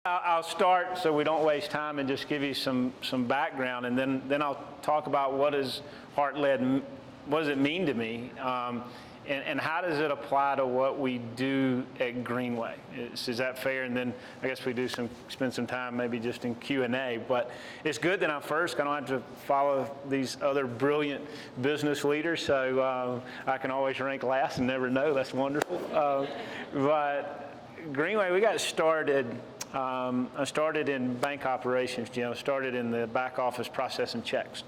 I'll start so we don't waste time and just give you some background, and then I'll talk about what is Heart-Led, what does it mean to me, and how does it apply to what we do at Greenway. Is that fair? And then I guess we spend some time maybe just in Q&A. But it's good that I'm first. I don't have to follow these other brilliant business leaders, so I can always rank last and never know. That's wonderful. But Greenway, we got started. I started in bank operations, Jim. I started in the back office processing checks,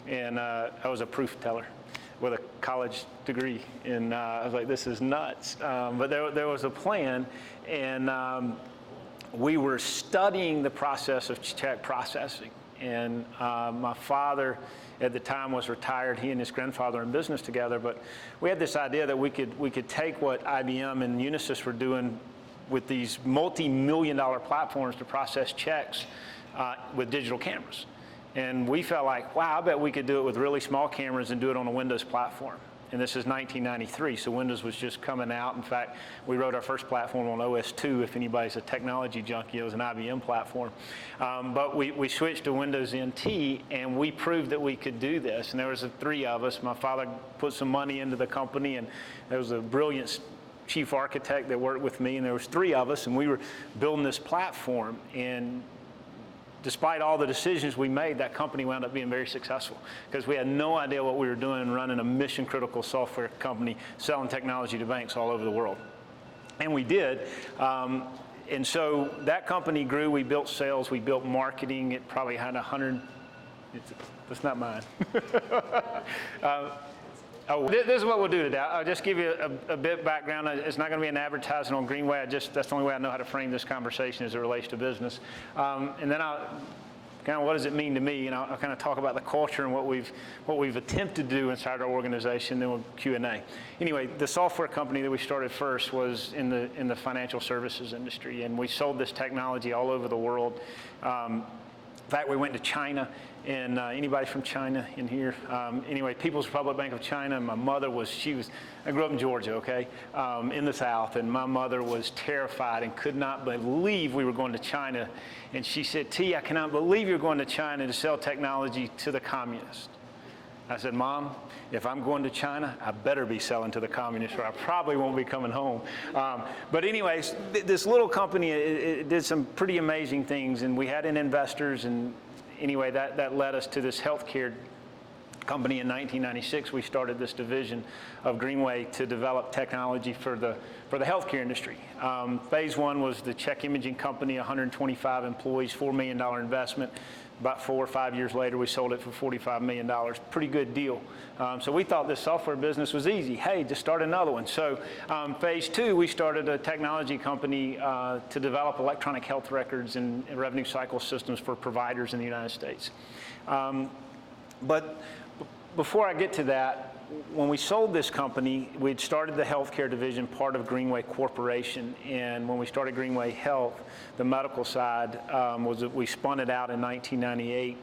and I was a proof teller with a college degree, and I was like, this is nuts. But there was a plan, and we were studying the process of check processing. And my father at the time was retired. He and his grandfather were in business together, but we had this idea that we could take what IBM and Unisys were doing with these multi-million-dollar platforms to process checks with digital cameras. And we felt like, wow, I bet we could do it with really small cameras and do it on a Windows platform. And this is 1993, so Windows was just coming out. In fact, we wrote our first platform on OS/2. If anybody's a technology junkie, it was an IBM platform. But we switched to Windows NT, and we proved that we could do this. And there was three of us. My father put some money into the company, and there was a brilliant chief architect that worked with me, and there was three of us, and we were building this platform. And despite all the decisions we made, that company wound up being very successful because we had no idea what we were doing running a mission-critical software company selling technology to banks all over the world. And we did. And so that company grew. We built sales. We built marketing. It probably had 100. That's not mine. This is what we'll do today. I'll just give you a bit background. It's not going to be an advertisement on Greenway. That's the only way I know how to frame this conversation as it relates to business. And then I'll kind of what does it mean to me, and I'll kind of talk about the culture and what we've attempted to do inside our organization. Then we'll Q&A. Anyway, the software company that we started first was in the financial services industry, and we sold this technology all over the world. In fact, we went to China. And anybody from China in here? Anyway, People's Republic Bank of China. My mother I grew up in Georgia, okay, in the South, and my mother was terrified and could not believe we were going to China. And she said, T, I cannot believe you're going to China to sell technology to the communists. I said, Mom, if I'm going to China, I better be selling to the communists, or I probably won't be coming home. But anyways, this little company, it did some pretty amazing things, and we had investors, and anyway, that led us to this healthcare company in 1996. We started this division of Greenway to develop technology for the healthcare industry. Phase one was the check imaging company, 125 employees, $4 million investment. About 4 or 5 years later, we sold it for $45 million. Pretty good deal. So we thought this software business was easy. Hey, just start another one. So phase two, we started a technology company to develop electronic health records and revenue cycle systems for providers in the United States. But before I get to that, when we sold this company, we'd started the healthcare division, part of Greenway Corporation. And when we started Greenway Health, the medical side, we spun it out in 1998.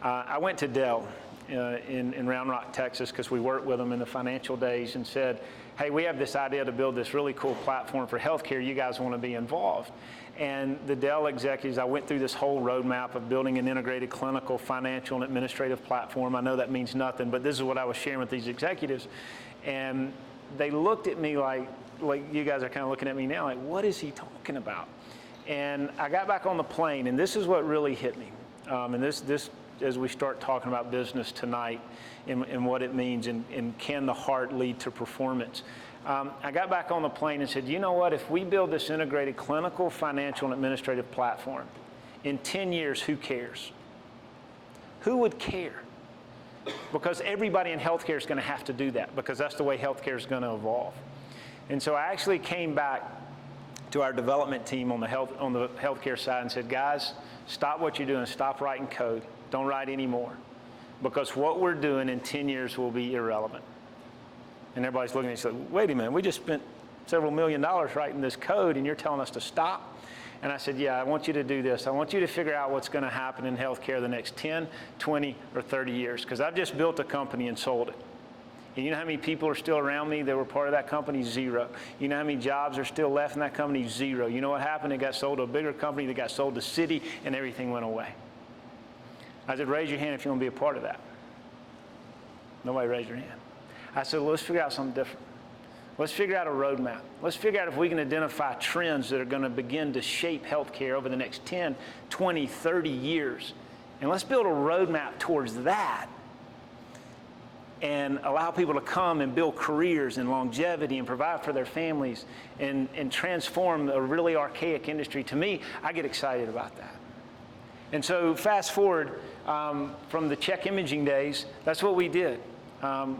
I went to Dell in Round Rock, Texas, because we worked with them in the financial days, and said, hey, we have this idea to build this really cool platform for healthcare. You guys want to be involved? And the Dell executives, I went through this whole roadmap of building an integrated clinical, financial, and administrative platform. I know that means nothing, but this is what I was sharing with these executives. And they looked at me like you guys are kind of looking at me now, like, what is he talking about? And I got back on the plane, and this is what really hit me. And this, as we start talking about business tonight and what it means, and can the heart lead to performance? I got back on the plane and said, you know what, if we build this integrated clinical, financial, and administrative platform, in 10 years, who cares? Who would care? Because everybody in healthcare is going to have to do that, because that's the way healthcare is going to evolve. And so I actually came back to our development team on the healthcare side and said, guys, stop what you're doing, stop writing code, don't write anymore, because what we're doing in 10 years will be irrelevant. And everybody's looking at me and said, wait a minute, we just spent several $1 million writing this code and you're telling us to stop? And I said, yeah, I want you to do this. I want you to figure out what's going to happen in healthcare the next 10, 20, or 30 years, because I've just built a company and sold it. And you know how many people are still around me that were part of that company? Zero. You know how many jobs are still left in that company? Zero. You know what happened? It got sold to a bigger company that got sold to Citi, and everything went away. I said, raise your hand if you want to be a part of that. Nobody raised their hand. I said, well, let's figure out something different. Let's figure out a roadmap. Let's figure out if we can identify trends that are going to begin to shape healthcare over the next 10, 20, 30 years. And let's build a roadmap towards that and allow people to come and build careers and longevity and provide for their families and transform a really archaic industry. To me, I get excited about that. And so fast forward from the check imaging days, that's what we did.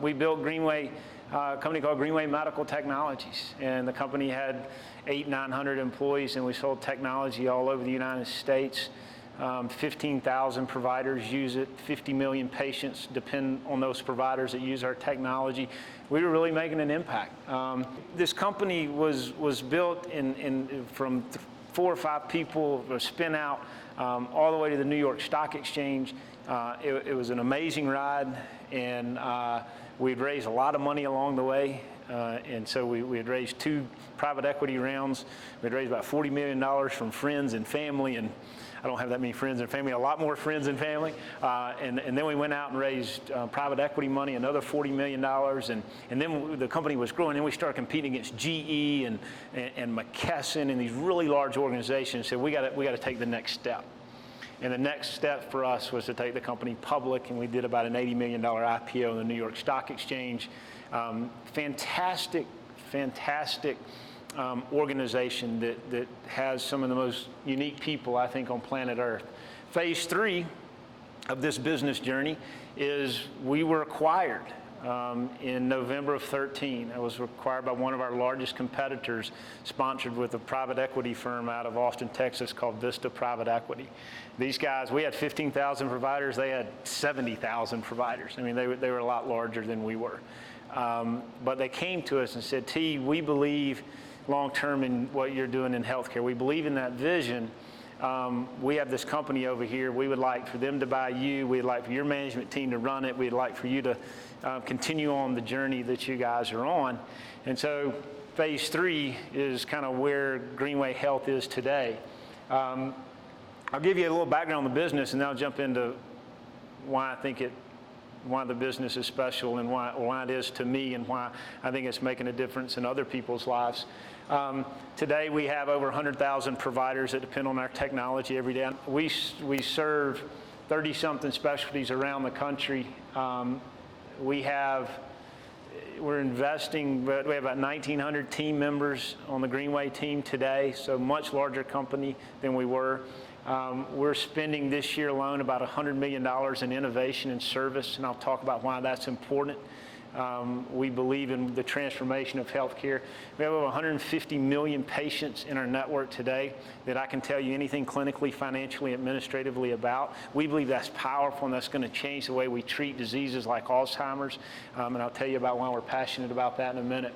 We built Greenway, a company called Greenway Medical Technologies. And the company had 900 employees, and we sold technology all over the United States. 15,000 providers use it. 50 million patients depend on those providers that use our technology. We were really making an impact. This company was built from 4 or 5 people, a spin out, all the way to the New York Stock Exchange. It was an amazing ride, and we'd raised a lot of money along the way. And so we had raised 2 private equity rounds. We'd raised about $40 million from friends and family, and I don't have that many friends and family, a lot more friends and family. And then we went out and raised private equity money, another $40 million. And then the company was growing, and we started competing against GE and McKesson and these really large organizations. So we got to take the next step. And the next step for us was to take the company public, and we did about an $80 million IPO in the New York Stock Exchange. Fantastic organization that has some of the most unique people, I think, on planet Earth. Phase 3 of this business journey is we were acquired in November of 13. I was acquired by one of our largest competitors, sponsored with a private equity firm out of Austin, Texas called Vista Private Equity. These guys, we had 15,000 providers, they had 70,000 providers. I mean, they were a lot larger than we were. But they came to us and said, T, we believe long-term in what you're doing in healthcare. We believe in that vision. We have this company over here. We would like for them to buy you. We'd like for your management team to run it. We'd like for you to continue on the journey that you guys are on. And so phase 3 is kind of where Greenway Health is today. I'll give you a little background on the business, and then I'll jump into why I think why the business is special and why it is to me and why I think it's making a difference in other people's lives. Today we have over 100,000 providers that depend on our technology every day. We serve 30-something specialties around the country. We're investing, but we have about 1,900 team members on the Greenway team today, so much larger company than we were. We're spending this year alone about $100 million in innovation and service, and I'll talk about why that's important. We believe in the transformation of healthcare. We have over 150 million patients in our network today that I can tell you anything clinically, financially, administratively about. We believe that's powerful, and that's going to change the way we treat diseases like Alzheimer's, and I'll tell you about why we're passionate about that in a minute.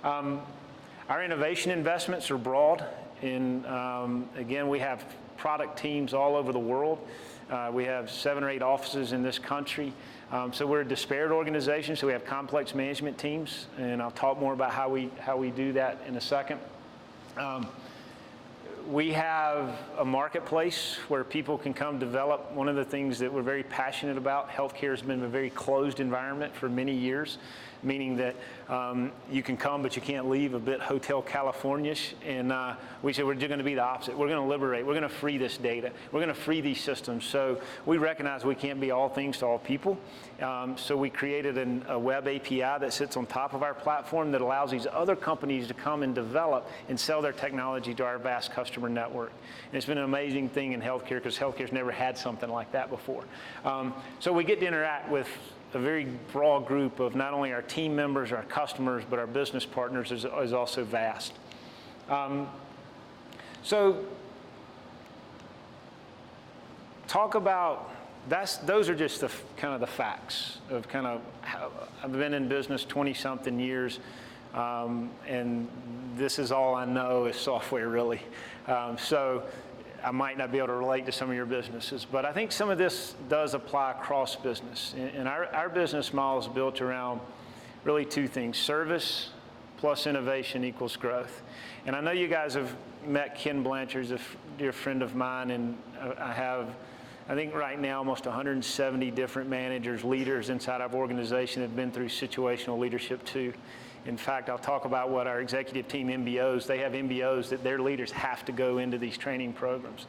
Our innovation investments are broad, and again, we have product teams all over the world. We have 7 or 8 offices in this country. So we're a disparate organization, so we have complex management teams, and I'll talk more about how we do that in a second. We have a marketplace where people can come develop. One of the things that we're very passionate about, healthcare has been a very closed environment for many years, meaning that you can come but you can't leave, a bit Hotel California-ish. And we said we're going to be the opposite. We're going to liberate. We're going to free this data. We're going to free these systems. So we recognize we can't be all things to all people. So we created a web API that sits on top of our platform that allows these other companies to come and develop and sell their technology to our vast customer network. And it's been an amazing thing in healthcare because healthcare's never had something like that before. So we get to interact with a very broad group of not only our team members, our customers, but our business partners is also vast. So talk about, those are just the kind of the facts of kind of how I've been in business 20-something years, and this is all I know is software, really. So I might not be able to relate to some of your businesses, but I think some of this does apply across business. And our business model is built around really two things: service plus innovation equals growth. And I know you guys have met Ken Blanchard, a dear friend of mine, and I think right now almost 170 different managers, leaders inside our organization have been through situational leadership too. In fact, I'll talk about what our executive team MBOs, they have MBOs that their leaders have to go into these training programs.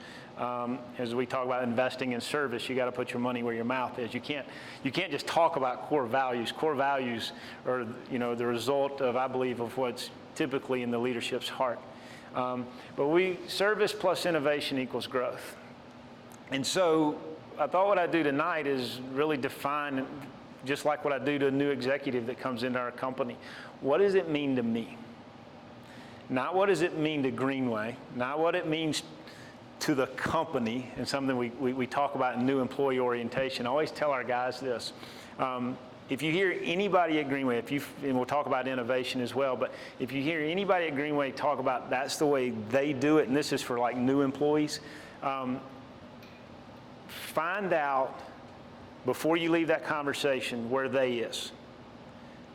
As we talk about investing in service, you got to put your money where your mouth is. You can't just talk about core values. Core values are, the result of, I believe, of what's typically in the leadership's heart. But service plus innovation equals growth. And so I thought what I'd do tonight is really define, just like what I do to a new executive that comes into our company, what does it mean to me? Not what does it mean to Greenway, not what it means to the company, and something we talk about in new employee orientation. I always tell our guys this. If you hear anybody at Greenway, and we'll talk about innovation as well, but if you hear anybody at Greenway talk about that's the way they do it, and this is for like new employees, find out before you leave that conversation where they is.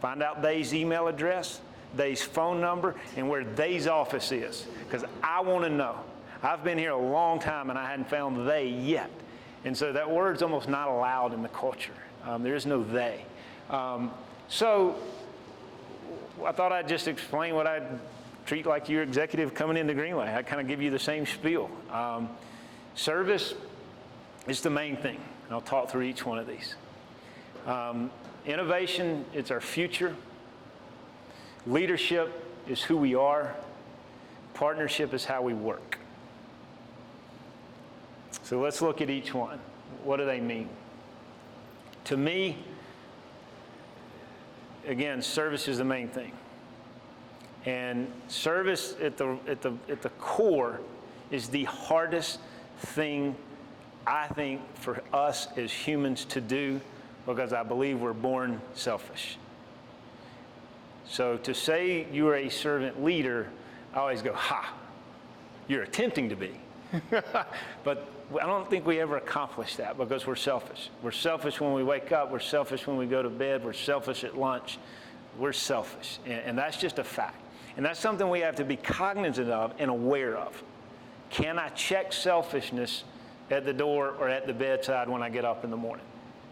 Find out they's email address, they's phone number, and where they's office is, because I want to know. I've been here a long time and I hadn't found they yet. And so that word's almost not allowed in the culture. There is no they. So I thought I'd just explain what I'd treat like your executive coming into Greenway. I kind of give you the same spiel. Service is the main thing. I'll talk through each one of these. Innovation, it's our future. Leadership is who we are. Partnership is how we work. So let's look at each one. What do they mean? To me, again, service is the main thing. And service at the core is the hardest thing, I think, for us as humans to do, because I believe we're born selfish. So to say you're a servant leader, I always go, ha, you're attempting to be. But I don't think we ever accomplish that because we're selfish. We're selfish when we wake up. We're selfish when we go to bed. We're selfish at lunch. We're selfish. And that's just a fact. And that's something we have to be cognizant of and aware of. Can I check selfishness at the door or at the bedside when I get up in the morning?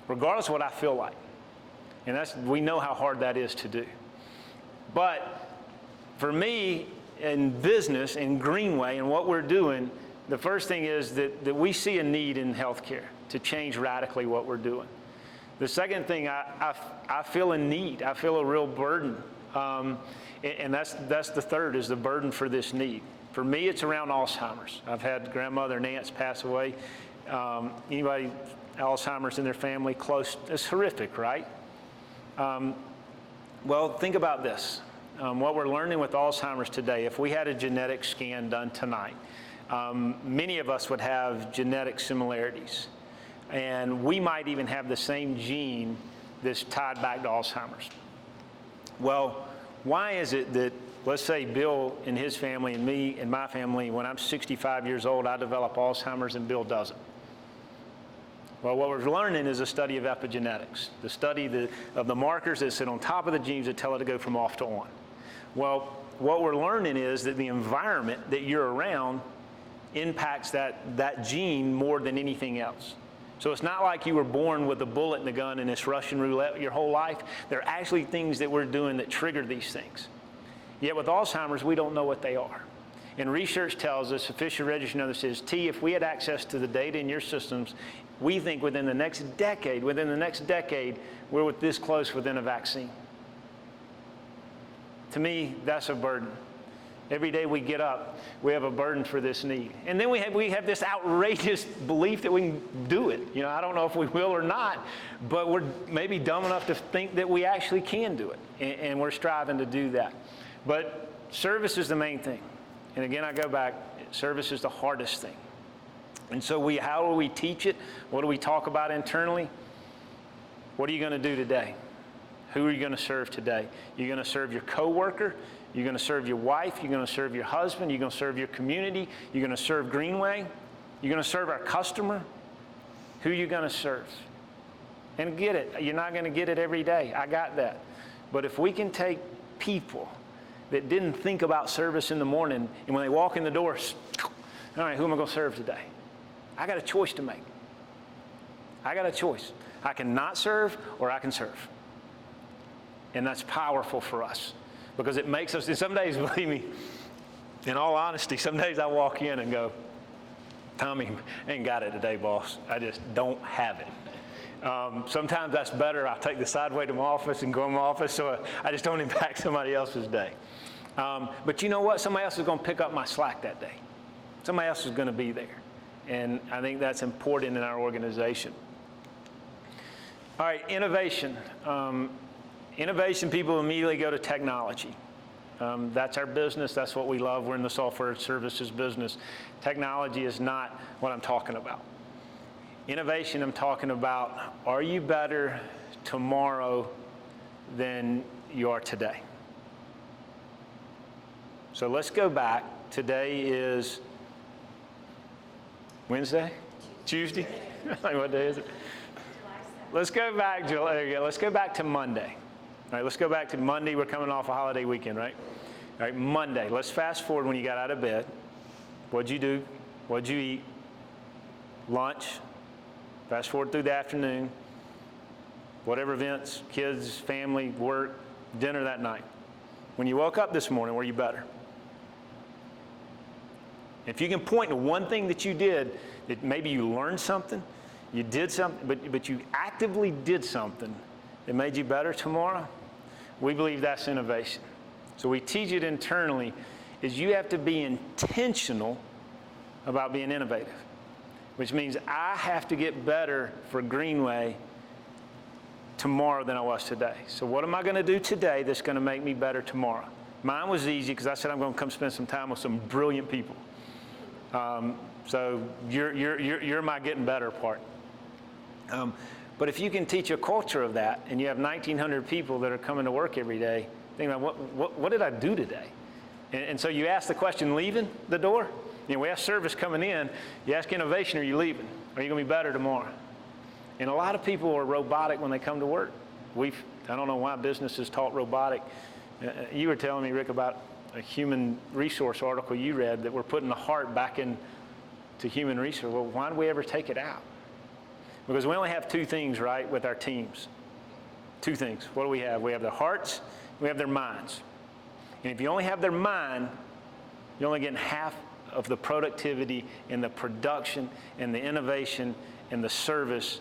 Regardless of what I feel like. And we know how hard that is to do. But for me, in business, in Greenway, and what we're doing, the first thing is that we see a need in healthcare to change radically what we're doing. The second thing, I feel a need. I feel a real burden. And that's the third, is the burden for this need. For me, it's around Alzheimer's. I've had grandmother and aunts pass away. Anybody Alzheimer's in their family close, it's horrific, right? Well, think about this. What we're learning with Alzheimer's today, if we had a genetic scan done tonight, many of us would have genetic similarities. And we might even have the same gene that's tied back to Alzheimer's. Well, why is it that, let's say Bill and his family and me and my family, when I'm 65 years old, I develop Alzheimer's and Bill doesn't? Well, what we're learning is a study of epigenetics, the study of the markers that sit on top of the genes that tell it to go from off to on. Well, what we're learning is that the environment that you're around impacts that gene more than anything else. So it's not like you were born with a bullet in the gun and it's Russian roulette your whole life. There are actually things that we're doing that trigger these things. Yet with Alzheimer's, we don't know what they are. And research tells us, official registry number says, T, if we had access to the data in your systems, we think within the next decade, we're this close within a vaccine. To me, that's a burden. Every day we get up, we have a burden for this need. And then we have this outrageous belief that we can do it. I don't know if we will or not, but we're maybe dumb enough to think that we actually can do it. And we're striving to do that. But service is the main thing. And again, I go back, service is the hardest thing. And so how do we teach it? What do we talk about internally? What are you going to do today? Who are you going to serve today? You're going to serve your coworker. You're going to serve your wife. You're going to serve your husband. You're going to serve your community. You're going to serve Greenway. You're going to serve our customer. Who are you going to serve? And get it. You're not going to get it every day. I got that. But if we can take people that didn't think about service in the morning, and when they walk in the door, all right, who am I going to serve today? I got a choice to make. I got a choice. I can not serve or I can serve. And that's powerful for us because it makes us, and some days, believe me, in all honesty, some days I walk in and go, Tommy, ain't got it today, boss. I just don't have it. Sometimes that's better. I'll take the sideway to my office and go in my office so I just don't impact somebody else's day. But you know what? Somebody else is going to pick up my slack that day. Somebody else is going to be there. And I think that's important in our organization. All right, innovation. Innovation, people immediately go to technology. That's our business. That's what we love. We're in the software services business. Technology is not what I'm talking about. Innovation, I'm talking about, are you better tomorrow than you are today? So let's go back. Today is Wednesday? Tuesday? What day is it? Let's go back, let's go back to Monday. All right, let's go back to Monday. We're coming off a holiday weekend, right? All right, Monday. Let's fast forward when you got out of bed. What'd you do? What'd you eat? Lunch. Fast forward through the afternoon. Whatever events, kids, family, work, dinner that night. When you woke up this morning, were you better? If you can point to one thing that you did, that maybe you learned something, you did something, but you actively did something that made you better tomorrow, we believe that's innovation. So we teach it internally, is you have to be intentional about being innovative, which means I have to get better for Greenway tomorrow than I was today. So what am I going to do today that's going to make me better tomorrow? Mine was easy because I said I'm going to come spend some time with some brilliant people. So you're my getting better part. But if you can teach a culture of that, and you have 1,900 people that are coming to work every day, think about what did I do today? And so you ask the question leaving the door. You know, we ask service coming in. You ask innovation, are you leaving? Are you going to be better tomorrow? And a lot of people are robotic when they come to work. I don't know why business is taught robotic. You were telling me, Rick, about a human resource article you read that we're putting the heart back into human resource. Well, why did we ever take it out? Because we only have two things, right, with our teams. Two things. What do we have? We have their hearts, we have their minds. And if you only have their mind, you're only getting half of the productivity and the production and the innovation and the service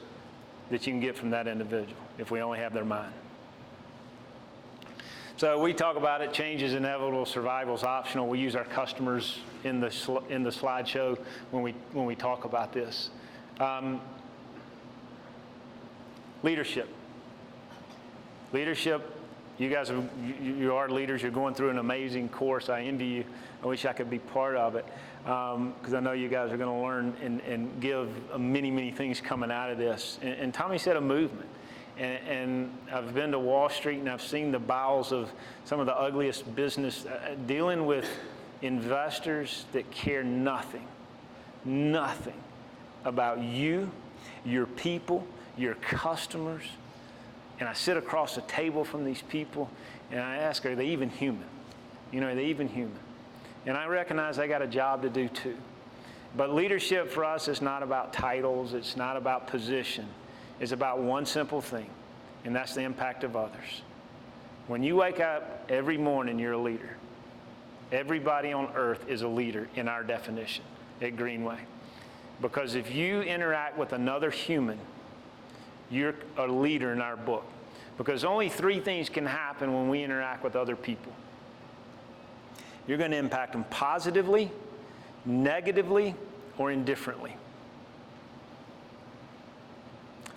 that you can get from that individual if we only have their mind. So we talk about it, change is inevitable, survival is optional. We use our customers in the slideshow when we talk about this. Leadership. Leadership, you guys you are leaders. You're going through an amazing course. I envy you. I wish I could be part of it because I know you guys are going to learn and give many, many things coming out of this. And Tommy said a movement. And I've been to Wall Street and I've seen the bowels of some of the ugliest business, dealing with investors that care nothing about you, your people, your customers. And I sit across the table from these people and I ask, are they even human? You know, are they even human? And I recognize they got a job to do too. But leadership for us is not about titles. It's not about position. It's about one simple thing, and that's the impact of others. When you wake up every morning, you're a leader. Everybody on earth is a leader in our definition at Greenway. Because if you interact with another human, you're a leader in our book. Because only three things can happen when we interact with other people. You're going to impact them positively, negatively, or indifferently.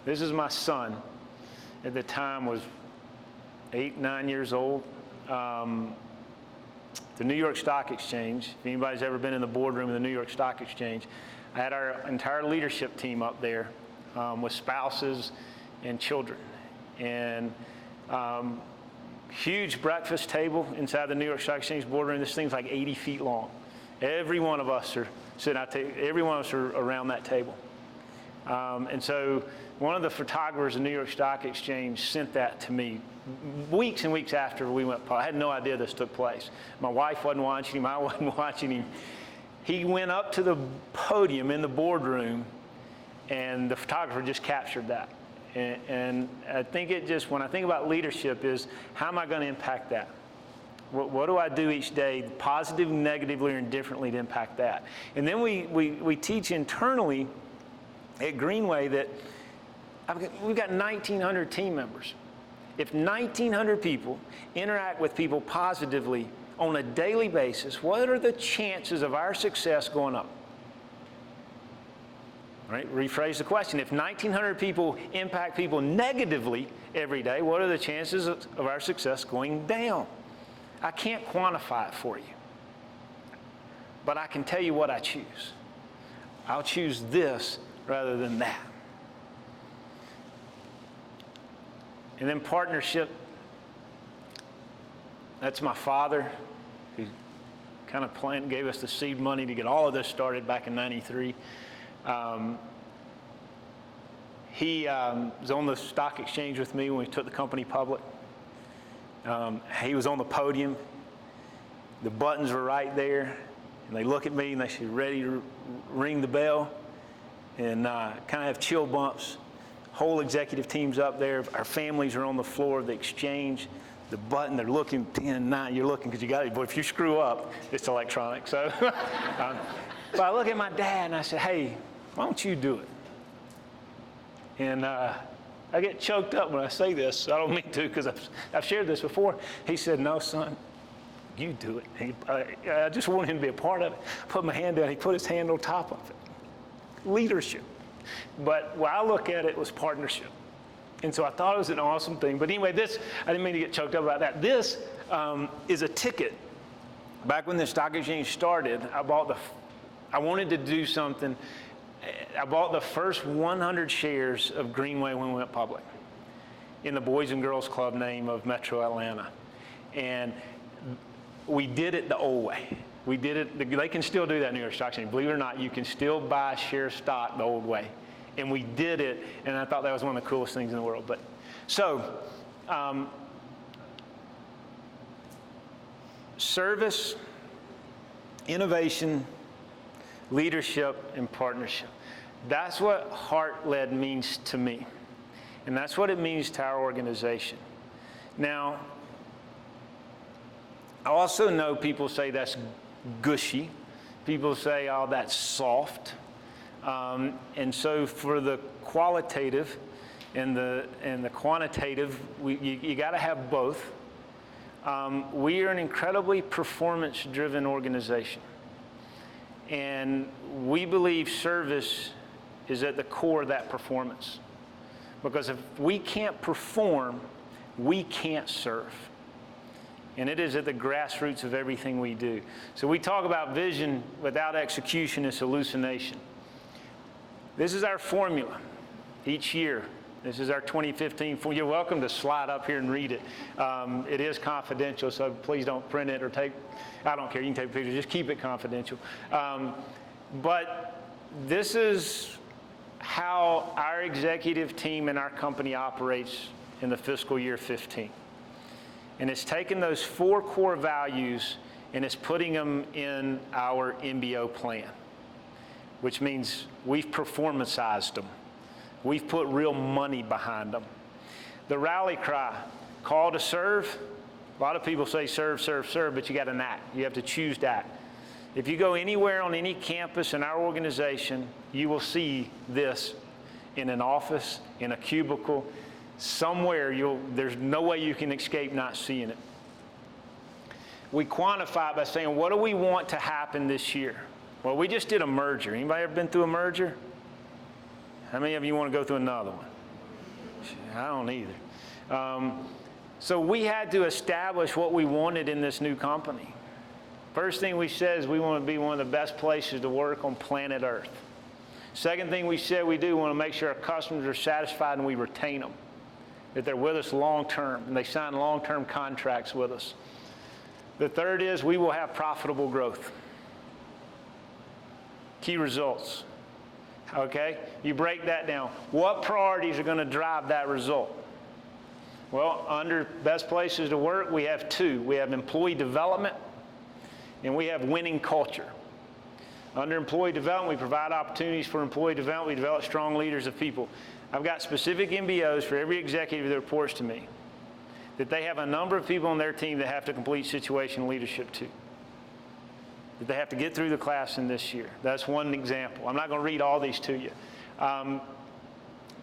This is my son. At the time was 8, 9 years old. The New York Stock Exchange, if anybody's ever been in the boardroom of the New York Stock Exchange, I had our entire leadership team up there with spouses and children. And huge breakfast table inside the New York Stock Exchange boardroom. This thing's like 80 feet long. Every one of us are sitting out, every one of us are around that table. And so one of the photographers of New York Stock Exchange sent that to me weeks and weeks after we went public. I had no idea this took place. My wife wasn't watching him. I wasn't watching him. He went up to the podium in the boardroom, and the photographer just captured that. And I think it just, when I think about leadership, is how am I going to impact that? What do I do each day, positively, negatively, or indifferently, to impact that? And then we teach internally at Greenway that we've got 1,900 team members. If 1,900 people interact with people positively on a daily basis, what are the chances of our success going up? Right? Rephrase the question. If 1,900 people impact people negatively every day, what are the chances of our success going down? I can't quantify it for you, but I can tell you what I choose. I'll choose this rather than that. And then partnership. That's my father, who kind of gave us the seed money to get all of this started back in '93. He was on the stock exchange with me when we took the company public. He was on the podium. The buttons were right there. And they look at me and they say, ready to ring the bell? And kind of have chill bumps. Whole executive team's up there. Our families are on the floor of the exchange. The button, they're looking 10 and 9. You're looking because you got it. But if you screw up, it's electronic. So but I look at my dad and I said, hey, why don't you do it? And I get choked up when I say this. I don't mean to, because I've shared this before. He said, no, son, you do it. I just wanted him to be a part of it. Put my hand down. He put his hand on top of it. Leadership. But when I look at it, was partnership. And so I thought it was an awesome thing. But anyway, I didn't mean to get choked up about that. This is a ticket. Back when the stock exchange started, I wanted to do something. I bought the first 100 shares of Greenway when we went public in the Boys and Girls Club name of Metro Atlanta. And we did it the old way. We did it, they can still do that in New York Stock Exchange. Believe it or not, you can still buy share stock the old way. And we did it, and I thought that was one of the coolest things in the world. But so, service, innovation, leadership, and partnership. That's what heart-led means to me. And that's what it means to our organization. Now, I also know people say that's gushy. People say, oh, that's soft. And so for the qualitative and the quantitative, you got to have both. We are an incredibly performance-driven organization. And we believe service is at the core of that performance. Because if we can't perform, we can't serve. And it is at the grassroots of everything we do. So we talk about vision without execution is hallucination. This is our formula each year. This is our 2015 formula. You're welcome to slide up here and read it. It is confidential, so please don't print it or I don't care, you can take pictures, just keep it confidential. But this is how our executive team and our company operates in the fiscal year 15. And it's taken those 4 core values and it's putting them in our MBO plan, which means we've performanceized them. We've put real money behind them. The rally cry, call to serve. A lot of people say serve, serve, serve, but you got to act. You have to choose to act. If you go anywhere on any campus in our organization, you will see this in an office, in a cubicle, somewhere. There's no way you can escape not seeing it. We quantify it by saying, what do we want to happen this year? Well, we just did a merger. Anybody ever been through a merger? How many of you want to go through another one? I don't either. So we had to establish what we wanted in this new company. First thing we said is we want to be one of the best places to work on planet Earth. Second thing we said we do, we want to make sure our customers are satisfied and we retain them, that they're with us long term and they sign long-term contracts with us. The third is we will have profitable growth. Key results. Okay? You break that down. What priorities are going to drive that result? Well, under best places to work, we have two. We have employee development, and we have winning culture. Under employee development, we provide opportunities for employee development. We develop strong leaders of people. I've got specific MBOs for every executive that reports to me, that they have a number of people on their team that have to complete situational leadership too, that they have to get through the class in this year. That's one example. I'm not going to read all these to you.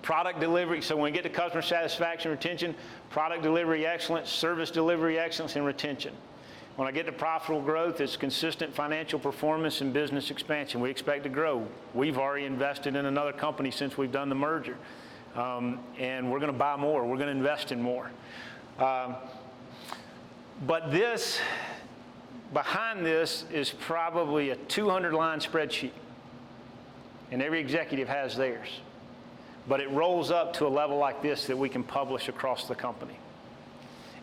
Product delivery, so when we get to customer satisfaction, retention, product delivery excellence, service delivery excellence, and retention. When I get to profitable growth, it's consistent financial performance and business expansion. We expect to grow. We've already invested in another company since we've done the merger. And we're going to buy more. We're going to invest in more. But this, behind this, is probably a 200-line spreadsheet. And every executive has theirs. But it rolls up to a level like this that we can publish across the company.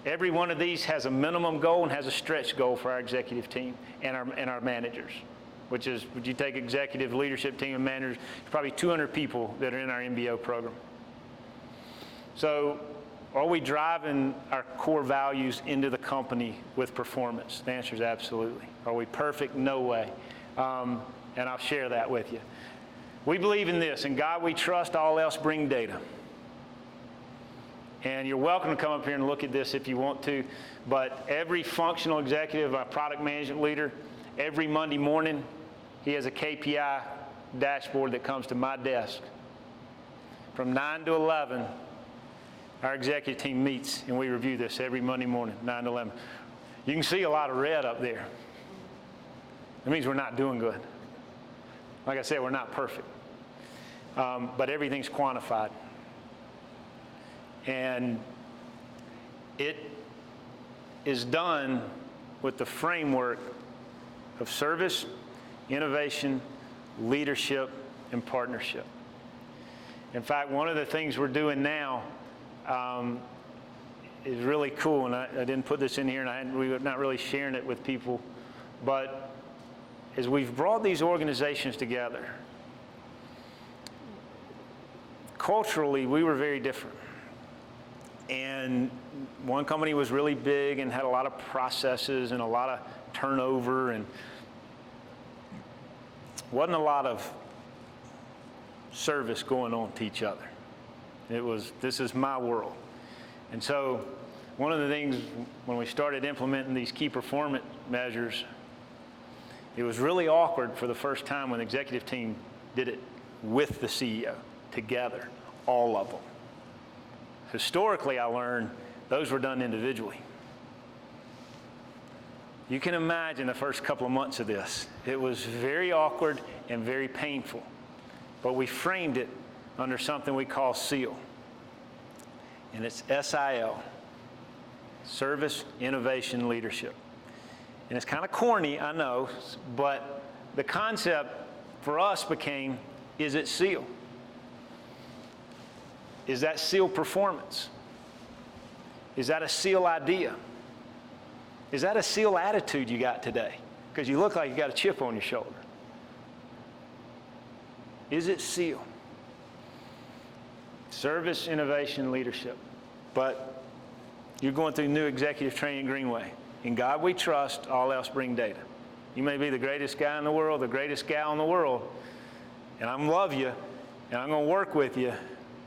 Every one of these has a minimum goal and has a stretch goal for our executive team and our managers, which is, would you take executive leadership team and managers, probably 200 people that are in our MBO program. So are we driving our core values into the company with performance? The answer is absolutely. Are we perfect? No way. And I'll share that with you. We believe in this. In God we trust, all else bring data. And you're welcome to come up here and look at this if you want to. But every functional executive, a product management leader, every Monday morning, he has a KPI dashboard that comes to my desk. From 9 to 11, our executive team meets and we review this every Monday morning, 9 to 11. You can see a lot of red up there. That means we're not doing good. Like I said, we're not perfect. But everything's quantified. And it is done with the framework of service, innovation, leadership, and partnership. In fact, one of the things we're doing now is really cool, and I didn't put this in here, and we were not really sharing it with people, but as we've brought these organizations together, culturally, we were very different. And one company was really big and had a lot of processes and a lot of turnover, and wasn't a lot of service going on to each other. It was, this is my world. And so one of the things when we started implementing these key performance measures, it was really awkward for the first time when the executive team did it with the CEO together, all of them. Historically, I learned those were done individually. You can imagine the first couple of months of this. It was very awkward and very painful, but we framed it under something we call SEAL. And it's SIL, Service, Innovation, Leadership. And it's kind of corny, I know, but the concept for us became, is it SEAL? Is that SEAL performance? Is that a SEAL idea? Is that a SEAL attitude you got today? Because you look like you got a chip on your shoulder. Is it SEAL? Service, innovation, leadership. But you're going through new executive training Greenway. In God we trust, all else bring data. You may be the greatest guy in the world, the greatest gal in the world, and I love you, and I'm going to work with you,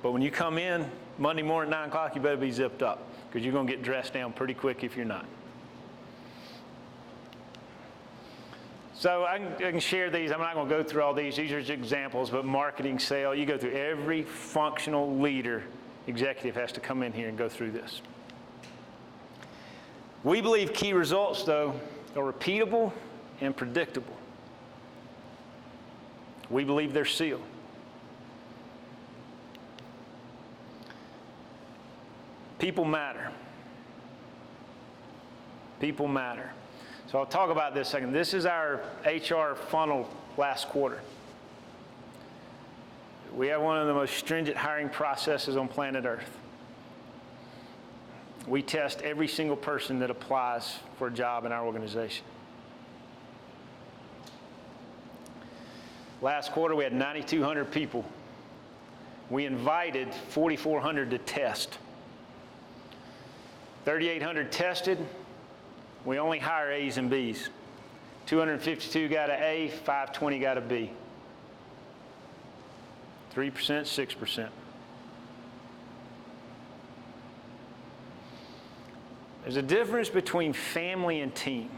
but when you come in Monday morning at 9 o'clock, you better be zipped up, because you're going to get dressed down pretty quick if you're not. So I can share these. I'm not going to go through all these. These are just examples, but marketing, sales, you go through every functional leader, executive has to come in here and go through this. We believe key results, though, are repeatable and predictable. We believe they're SEAL. People matter. People matter. So I'll talk about this a second. This is our HR funnel last quarter. We have one of the most stringent hiring processes on planet Earth. We test every single person that applies for a job in our organization. Last quarter, we had 9,200 people. We invited 4,400 to test. 3,800 tested. We only hire A's and B's. 252 got an A, 520 got a B. 3%, 6%. There's a difference between family and team.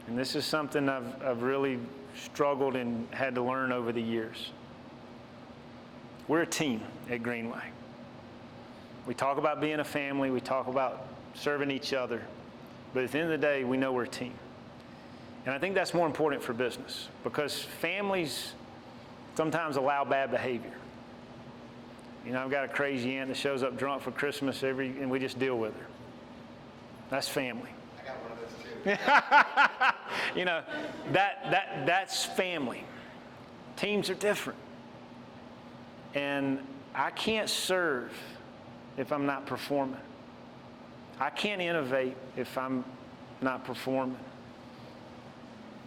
And this is something I've really struggled and had to learn over the years. We're a team at Greenway. We talk about being a family, we talk about serving each other, but at the end of the day, we know we're a team. And I think that's more important for business because families sometimes allow bad behavior. You know, I've got a crazy aunt that shows up drunk for Christmas and we just deal with her. That's family. I got one of those too. You know, that's family. Teams are different. And I can't serve if I'm not performing. I can't innovate if I'm not performing.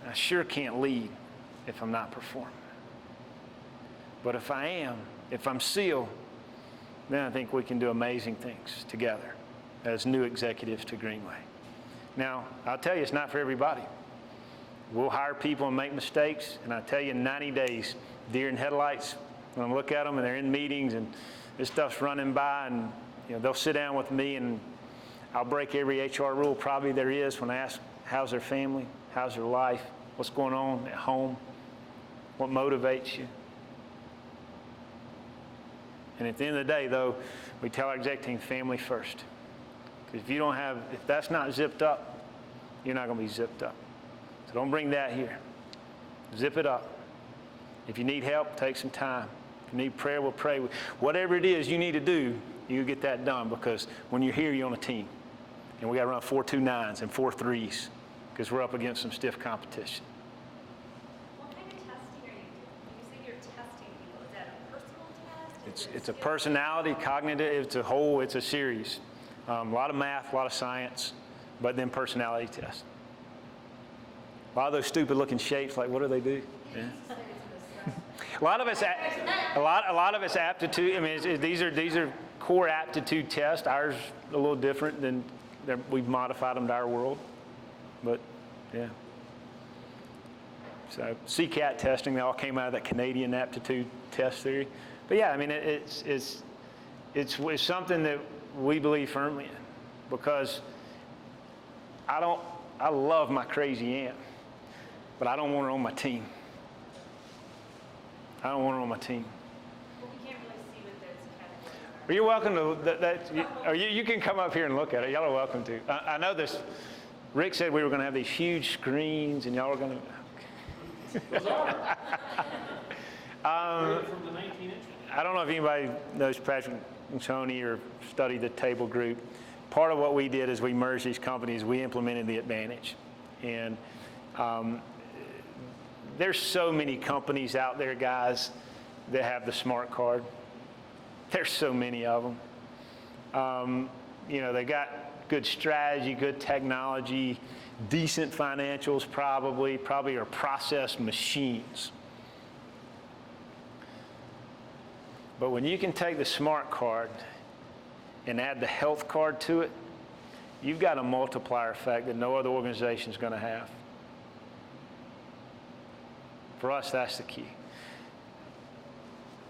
I sure can't lead if I'm not performing. But if I am, if I'm sealed, then I think we can do amazing things together as new executives to Greenway. Now, I'll tell you, it's not for everybody. We'll hire people and make mistakes, and I tell you, in 90 days, deer in headlights, when I look at them and they're in meetings and this stuff's running by, and you know, they'll sit down with me and I'll break every HR rule probably there is when I ask, how's their family? How's their life? What's going on at home? What motivates you? And at the end of the day, though, we tell our exec team, family first. Because if that's not zipped up, you're not going to be zipped up. So don't bring that here. Zip it up. If you need help, take some time. If you need prayer, we'll pray. Whatever it is you need to do, you get that done because when you're here, you're on a team. And we got to run 4 2-9s and 4 3s because we're up against some stiff competition. What kind of testing are you doing? When you say you're testing people, is that a personal test? It's a personality, cognitive, it's a series. A lot of math, a lot of science, but then personality tests. A lot of those stupid looking shapes, like what do they do? Yeah. A lot of it's aptitude. I mean, these are core aptitude tests. Ours a little different than we've modified them to our world, but yeah. So CCAT testing, they all came out of that Canadian aptitude test theory. But yeah, I mean, it's something that we believe firmly in because I love my crazy aunt, but I don't want her on my team. I don't want her on my team. Well, we can't really see what those categories are. Well, you're welcome to, you can come up here and look at it. Y'all are welcome to. I know this, Rick said we were going to have these huge screens and y'all are going to. Those are. From the 19 inches. I don't know if anybody knows Patrick and Tony or studied the table group. Part of what we did is we merged these companies. We implemented the Advantage. And there's so many companies out there, guys, that have the smart card. There's so many of them. You know, they got good strategy, good technology, decent financials probably are process machines. But when you can take the smart card and add the health card to it, you've got a multiplier effect that no other organization is going to have. For us, that's the key.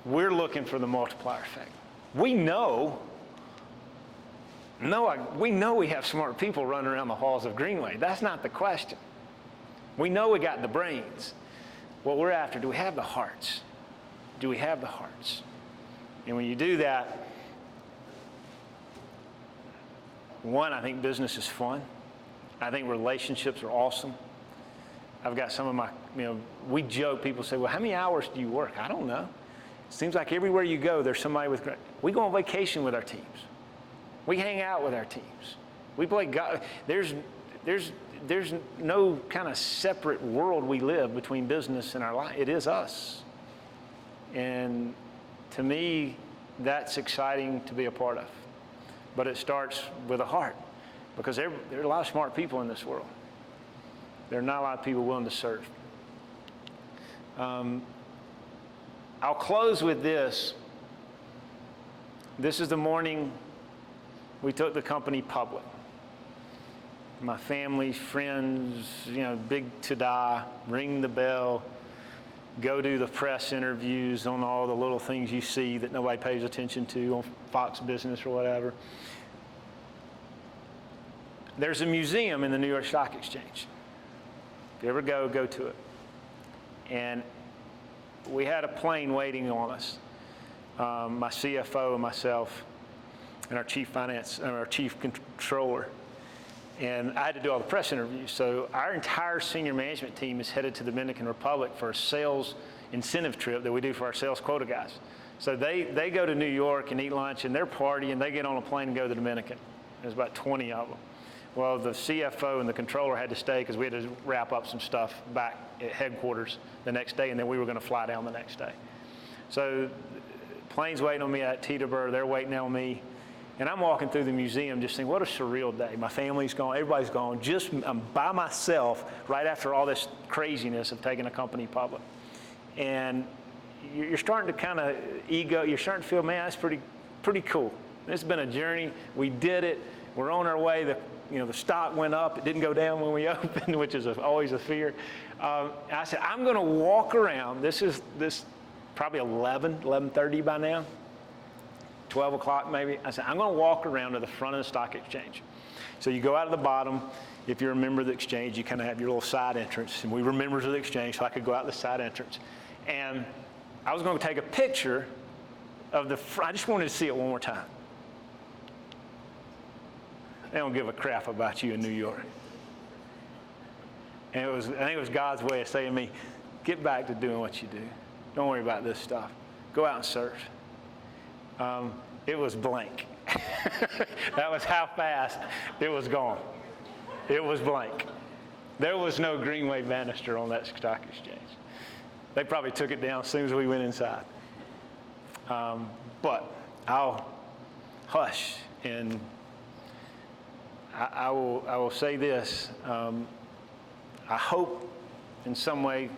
We're looking for the multiplier effect. We know we have smart people running around the halls of Greenway. That's not the question. We know we got the brains. What we're after, do we have the hearts? Do we have the hearts? And when you do that, one, I think business is fun. I think relationships are awesome. I've got some of my, we joke, people say, well, how many hours do you work? I don't know. It seems like everywhere you go, there's somebody with, we go on vacation with our teams. We hang out with our teams. We play God. There's no kind of separate world we live between business and our life. It is us. And to me, that's exciting to be a part of. But it starts with a heart because there are a lot of smart people in this world. There are not a lot of people willing to serve. I'll close with this. This is the morning we took the company public. My family, friends, big ta-da, ring the bell, go do the press interviews on all the little things you see that nobody pays attention to on Fox Business or whatever. There's a museum in the New York Stock Exchange. If you ever go to it. And we had a plane waiting on us. My CFO and myself and our chief controller. And I had to do all the press interviews. So our entire senior management team is headed to the Dominican Republic for a sales incentive trip that we do for our sales quota guys. So they go to New York and eat lunch and they're partying. They get on a plane and go to the Dominican. There's about 20 of them. Well, the CFO and the controller had to stay because we had to wrap up some stuff back at headquarters the next day, and then we were going to fly down the next day. So plane's waiting on me at Teterboro. They're waiting on me. And I'm walking through the museum just thinking, what a surreal day. My family's gone, everybody's gone. I'm by myself right after all this craziness of taking a company public. And you're starting to kind of you're starting to feel, man, that's pretty cool. It's been a journey. We did it. We're on our way. The stock went up. It didn't go down when we opened, which is always a fear. I said, I'm going to walk around. This probably 11:30 by now. 12 o'clock maybe. I said, I'm going to walk around to the front of the stock exchange. So you go out of the bottom. If you're a member of the exchange, you kind of have your little side entrance. And we were members of the exchange, so I could go out the side entrance. And I was going to take a picture of the front. I just wanted to see it one more time. They don't give a crap about you in New York. And I think it was God's way of saying to me, get back to doing what you do. Don't worry about this stuff. Go out and search. It was blank. That was how fast it was gone. It was blank. There was no Greenway Bannister on that stock exchange. They probably took it down as soon as we went inside. But I'll hush, and I will say this. I hope in some way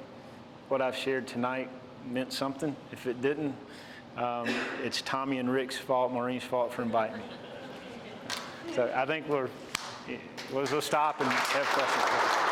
what I've shared tonight meant something. If it didn't, it's Tommy and Rick's fault, Maureen's fault for inviting me. So I think we'll stop and have questions.